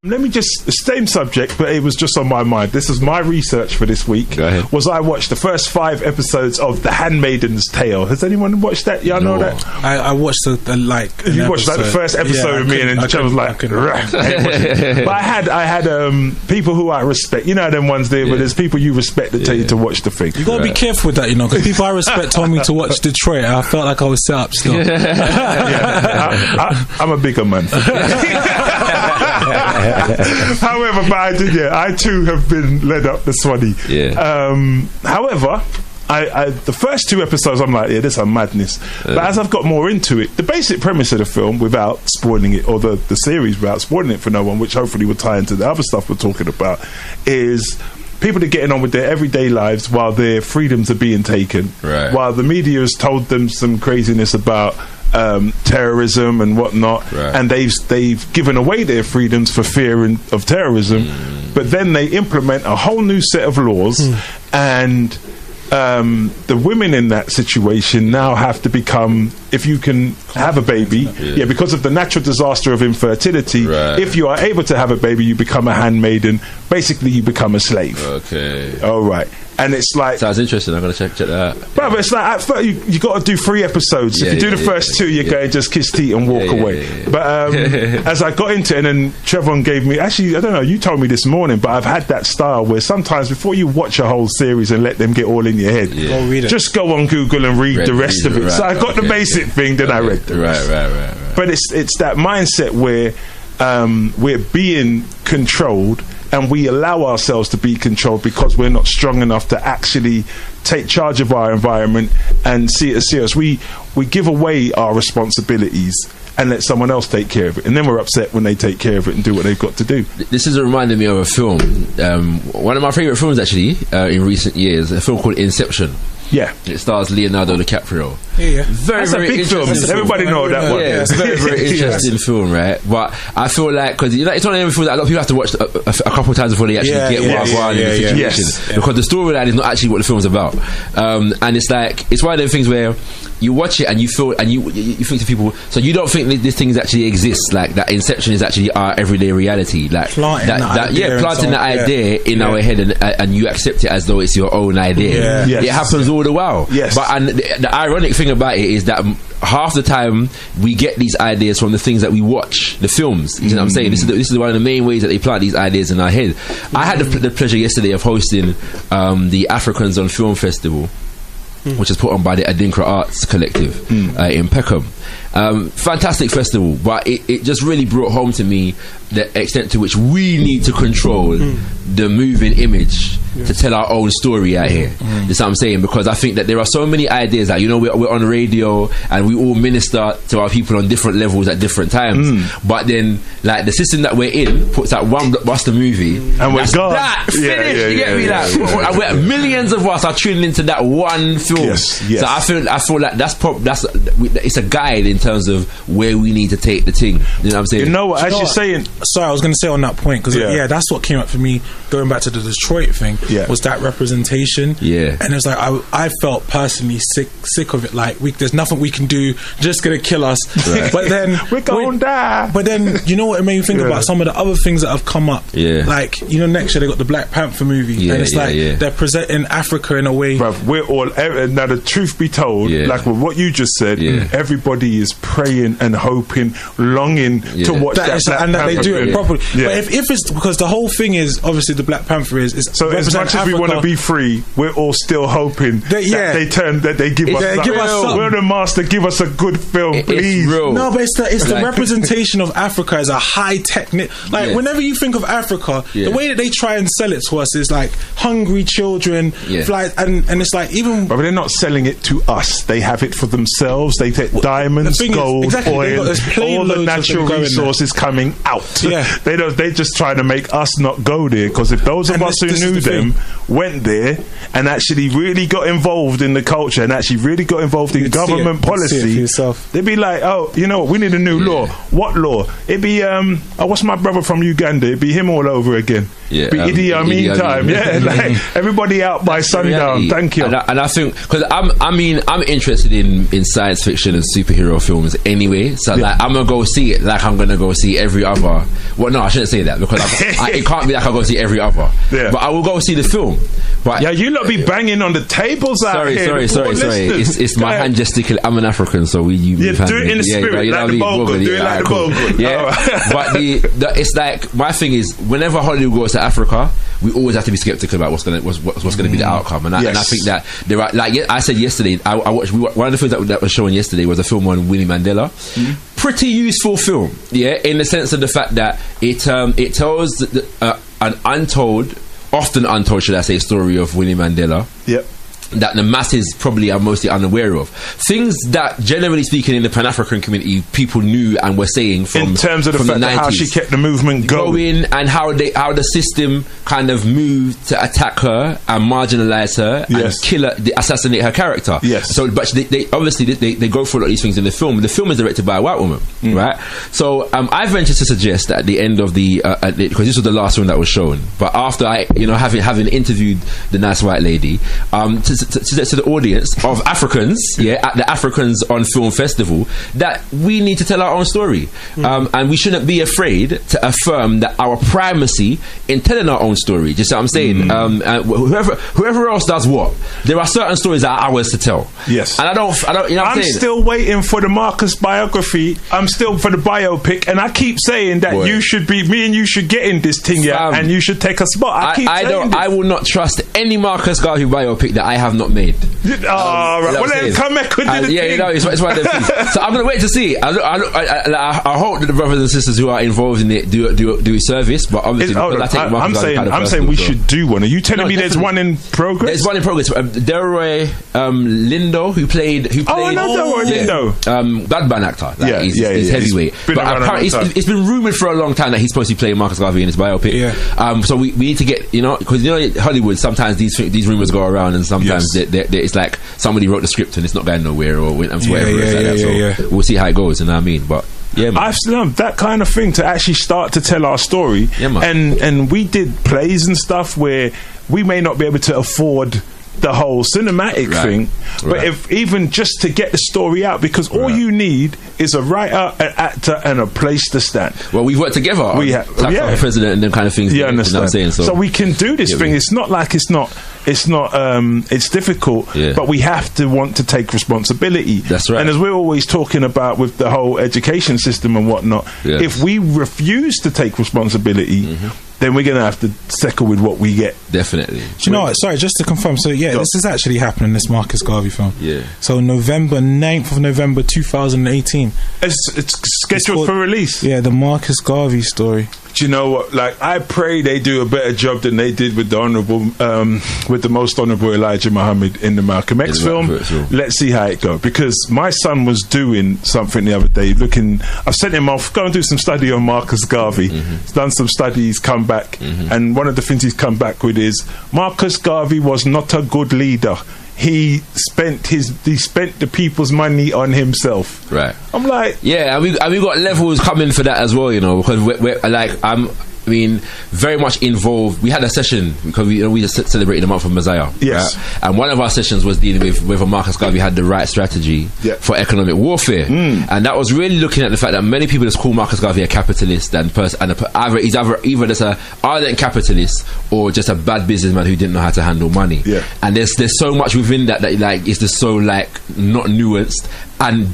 Let me just, same subject, but it was just on my mind. This is my research for this week. Go ahead. Was I watched the first 5 episodes of The Handmaiden's Tale. Has anyone watched that? Y'all know that? I watched the You watched like the first episode with me, and then Trevor was like, but I had people who I respect. You know them ones there, but there's people you respect that tell you to watch the thing. You gotta be careful with that, you know, because people I respect told me to watch Detroit. And I felt like I was set up still. I'm a bigger man. However, but I too have been led up the swanny. However, I the first 2 episodes I'm like, this is madness. But as I've got more into it, the basic premise of the film, without spoiling it, or the series without spoiling it for no one, which hopefully will tie into the other stuff we're talking about, is people are getting on with their everyday lives while their freedoms are being taken. Right. While the media has told them some craziness about terrorism and whatnot, and they've given away their freedoms for fear of terrorism, but then they implement a whole new set of laws, and the women in that situation now have to become, if you can have a baby, because of the natural disaster of infertility, if you are able to have a baby, you become a handmaiden. Basically, you become a slave. Okay. All right. And it's like, sounds interesting. I'm gonna check that out. But it's like, at first, you got to do 3 episodes. If you do the first 2, you're going to just kiss teeth and walk away. But as I got into it, and then Trevon gave me, actually, I don't know, you told me this morning, but I've had that style where sometimes before you watch a whole series and let them get all in your head, go read it. Just go on Google and read the rest of it. So I got the basic thing, then I read the rest. Right. But it's that mindset where we're being controlled, and we allow ourselves to be controlled because we're not strong enough to actually take charge of our environment and see it as serious. We give away our responsibilities and let someone else take care of it, and then we're upset when they take care of it and do what they've got to do. This is reminding me of a film, one of my favourite films actually in recent years, a film called Inception. Yeah, it stars Leonardo DiCaprio. That's a big film. Everybody know that one. Yeah, it's a very interesting film, right? But I feel like, because it's one of them films that a lot of people have to watch a couple of times before they actually get what's going on in the situation. Because the storyline is not actually what the film's about. And it's like, it's one of them things where you watch it and you feel, and you think to people, so you don't think that this thing actually exists, like that Inception is actually our everyday reality, like planting that idea in our head, and you accept it as though it's your own idea. It happens all the while. But and the ironic thing about it is that half the time we get these ideas from the things that we watch, the films. You know what I'm saying? This is one of the main ways that they plant these ideas in our head. I had the pleasure yesterday of hosting the Africans on Film Festival, which is put on by the Adinkra Arts Collective in Peckham. Fantastic festival, but it just really brought home to me the extent to which we need to control the moving image to tell our own story out here. That's what I'm saying, because I think that there are so many ideas that, you know, we're on radio and we all minister to our people on different levels at different times, but then like the system that we're in puts out one blockbuster movie and we're gone. That finished. You get me? Like millions of us are tuning into that one film. So I feel like it's a guide in terms of where we need to take the thing. You know what I'm saying? You know what? As you're saying, sorry, I was going to say on that point, because that's what came up for me going back to the Detroit thing. Was that representation? And it's like I felt personally sick of it. Like there's nothing we can do, just gonna kill us. But then we're gonna die. But then you know what it made me think about? Some of the other things that have come up. Like, you know, next year they got the Black Panther movie, and it's like they're presenting Africa in a way. Bruv, we're all now. The truth be told, like with what you just said, everybody is praying and hoping, longing to watch that Black and that Panther they do it properly. Yeah. But if it's because the whole thing is obviously the Black Panther is so as much as we want to be free, we're all still hoping that they give us we're the master, give us a good film, please. No, but it's the representation of Africa as a high tech. Like whenever you think of Africa, the way that they try and sell it to us is like hungry children, flight, and it's like even. But they're not selling it to us. They have it for themselves. They take diamonds, gold, oil, all the natural resources coming out. They just trying to make us not go there, because if those of us who knew them them went there and actually really got involved in the culture and actually really got involved in government policy, they'd be like, oh, you know what, we need a new law. What law? It'd be, what's my brother from Uganda? It'd be him all over again. Yeah, be Idi Amin time. Yeah, like everybody out by sundown. Thank you. And I think, because I'm interested in science fiction and superhero films anyway. So like, I'm gonna go see it like I'm gonna go see every other. Well, no, I shouldn't say that because it can't be like I'll go see every other. Yeah. But I will go see the film. But yeah, you lot be banging on the tables out here. Sorry. It's my hand gesticulate. I'm an African, so we do it in the spirit, like the Bogle. Do it like the Bogle. Yeah, but it's like, my thing is, whenever Hollywood goes to Africa, we always have to be skeptical about what's going to be the outcome. And I think that there are, like I said yesterday, I watched one of the films that was shown yesterday was a film on Winnie Mandela. Pretty useful film, yeah, in the sense of the fact that it tells an often untold, should I say, story of Winnie Mandela. Yep. That the masses probably are mostly unaware of. Things that, generally speaking, in the Pan-African community, people knew and were saying from in terms of the fact that how she kept the movement going and how the system kind of moved to attack her and marginalise her and kill her, assassinate her character. Yes. So, but they obviously they go through a lot of these things in the film. The film is directed by a white woman, right? So I venture to suggest that at the end of because this was the last one that was shown, but after having interviewed the nice white lady, to the audience of Africans, at the Africans on Film Festival, that we need to tell our own story, and we shouldn't be afraid to affirm that our primacy in telling our own story. Just what I'm saying. Whoever else does what, there are certain stories that are ours to tell. Yes, and I don't. You know what I'm saying? Still waiting for the Marcus biography. I'm still for the biopic, and I keep saying that me and you should get in this thing, and you should take a spot. I will not trust any Marcus Garvey biopic that I have not made. Right. Well, then come back and do the thing. It's one of them things. So I'm going to wait to see. I hope that the brothers and sisters who are involved in it do service, but obviously I'm saying we should do one. Are you telling me there's one in progress? There's one in progress. Delroy Lindo, who played Delroy Lindo, Badman actor. He's heavyweight. But apparently it's been rumoured for a long time that he's supposed to be playing Marcus Garvey in his biopic. So we need to get, because Hollywood, sometimes these rumours go around, and sometimes it's like somebody wrote the script and it's not going nowhere, or whatever. So we'll see how it goes. You know what I mean? But I've loved that kind of thing, to actually start to tell our story. And we did plays and stuff where we may not be able to afford the whole cinematic thing, but if even just to get the story out, because all you need is a writer, an actor, and a place to stand. Well, we've worked together. We have, president and them kind of things. Yeah, understand. So we can do this thing. It's not like it's difficult, but we have to want to take responsibility. That's right. And as we're always talking about with the whole education system and whatnot, if we refuse to take responsibility, then we're going to have to settle with what we get. Definitely. Do you know what? Sorry, just to confirm. So, this is actually happening, this Marcus Garvey film. Yeah. So, 9th of November 2018. It's scheduled for release. Yeah, the Marcus Garvey story. Do you know what? Like, I pray they do a better job than they did with the most honourable Elijah Muhammad in the Malcolm X film. Let's see how it goes. Because my son was doing something the other day, I've sent him off, go and do some study on Marcus Garvey. He's done some studies, come back, and one of the things he's come back with is Marcus Garvey was not a good leader. He spent the people's money on himself. Right. I'm like, and we got levels coming for that as well, because we're like, very much involved. We had a session because we just celebrated the month of Messiah. Yes. Right? And one of our sessions was dealing with whether Marcus Garvey had the right strategy for economic warfare. And that was really looking at the fact that many people just call Marcus Garvey a capitalist he's either just a ardent capitalist or just a bad businessman who didn't know how to handle money. Yeah. And there's so much within that like it's just so like not nuanced and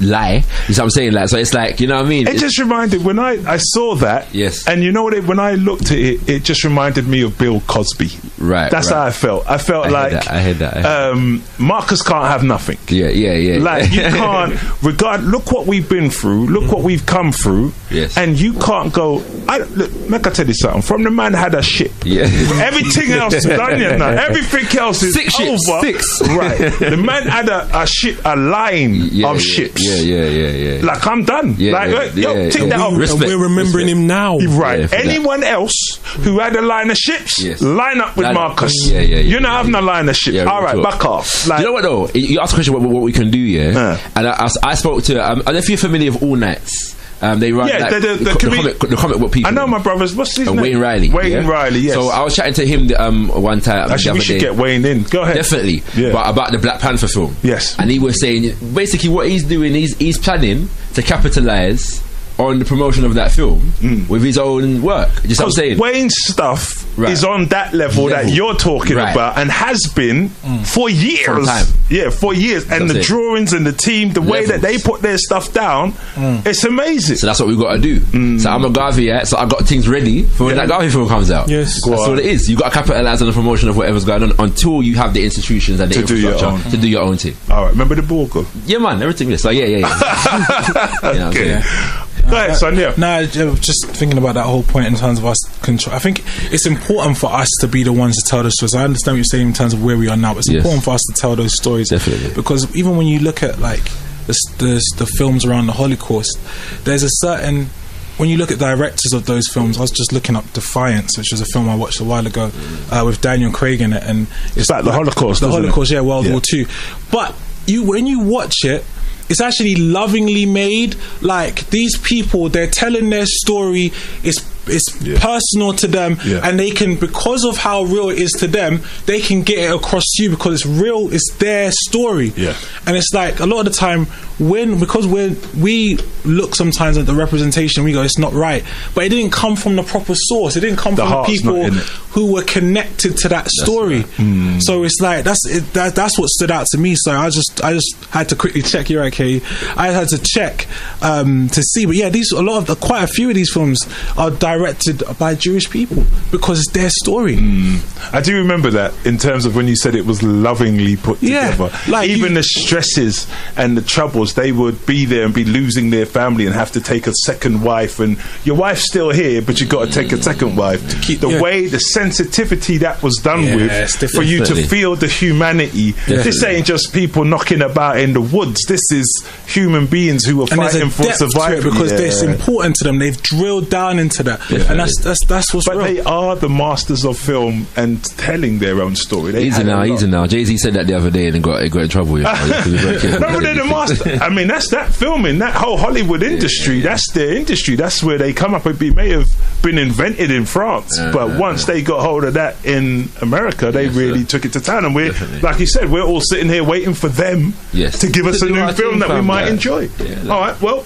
lie. You know what I'm saying? Like, so it's like, you know what I mean? It just reminded, when I saw that, and you know what, when I looked at it, it just reminded me of Bill Cosby. Right. That's how I felt. I felt I heard that. Marcus can't have nothing. Yeah. Like, you can't look what we've been through, look what we've come through, and you can't go, look, I tell you something, from the man had a ship. Everything else is done yet now. Everything else is over. Right. The man had a ship, a line of ships. Yeah. Like, I'm done. Take that off. We're remembering him now. Right. Anyone else who had a line of ships, line up with Marcus. You're not having a line of shit. All right, back off. Like, you know what though? You asked a question what we can do, and I spoke to. I don't know if you're familiar with All Nights. They run the comic book people. I know my brothers. What's his name? Wayne Riley. Wayne Riley. Yes. So I was chatting to him one time. Actually, we should get Wayne in. Go ahead. Definitely. Yeah. But about the Black Panther film. Yes. And he was saying basically what he's doing. He's planning to capitalize on the promotion of that film with his own work. Just what I'm saying. Wayne's stuff is on that level that you're talking about and has been for years. Yeah, for years. And the drawings and the team, the way that they put their stuff down, it's amazing. So that's what we've got to do. So I'm a Garvey, so I've got things ready for when that Garvey film comes out. Yes. That's what it is. You've got to capitalise on the promotion of whatever's going on until you have the institutions and the infrastructure to do your own thing. All right, remember the Borgo? Yeah, man, everything is. So yeah. Okay. Go ahead, son. No, just thinking about that whole point in terms of us control. I think it's important for us to be the ones to tell the stories. I understand what you're saying in terms of where we are now, but it's important for us to tell those stories. Definitely. Because even when you look at like the films around the Holocaust, there's a certain. When you look at directors of those films, I was just looking up Defiance, which was a film I watched a while ago with Daniel Craig in it, and it's like the Holocaust. The Holocaust, World War II. But when you watch it, it's actually lovingly made. Like, these people, they're telling their story. It's personal to them, and they can, because of how real it is to them, they can get it across to you because it's real. It's their story, and it's like a lot of the time because we look sometimes at the representation, we go, it's not right, but it didn't come from the proper source. It didn't come from the people who were connected to that story. So it's like that's what stood out to me. So I just had to quickly check. You're okay. I had to check to see, but quite a few of these films are directed by Jewish people because it's their story. I do remember that in terms of when you said it was lovingly put together. Like even the stresses and the troubles, they would be there and be losing their family and have to take a second wife, and your wife's still here, but you've got to take a second wife. To keep the sensitivity that was done with for you to feel the humanity. This ain't just people knocking about in the woods. This is human beings who are fighting for survival because it's important to them. They've drilled down into that. And that's what's real. They are the masters of film and telling their own story. Easy now. Jay-Z said that the other day and got in trouble. No, but they're the master. I mean, that's that filming, that whole Hollywood industry. That's their industry. That's where they come up. It may have been invented in France, but once they got hold of that in America, they really took it to town. And we're, like you said, we're all sitting here waiting for them to give us a new film that we might enjoy. All right, well.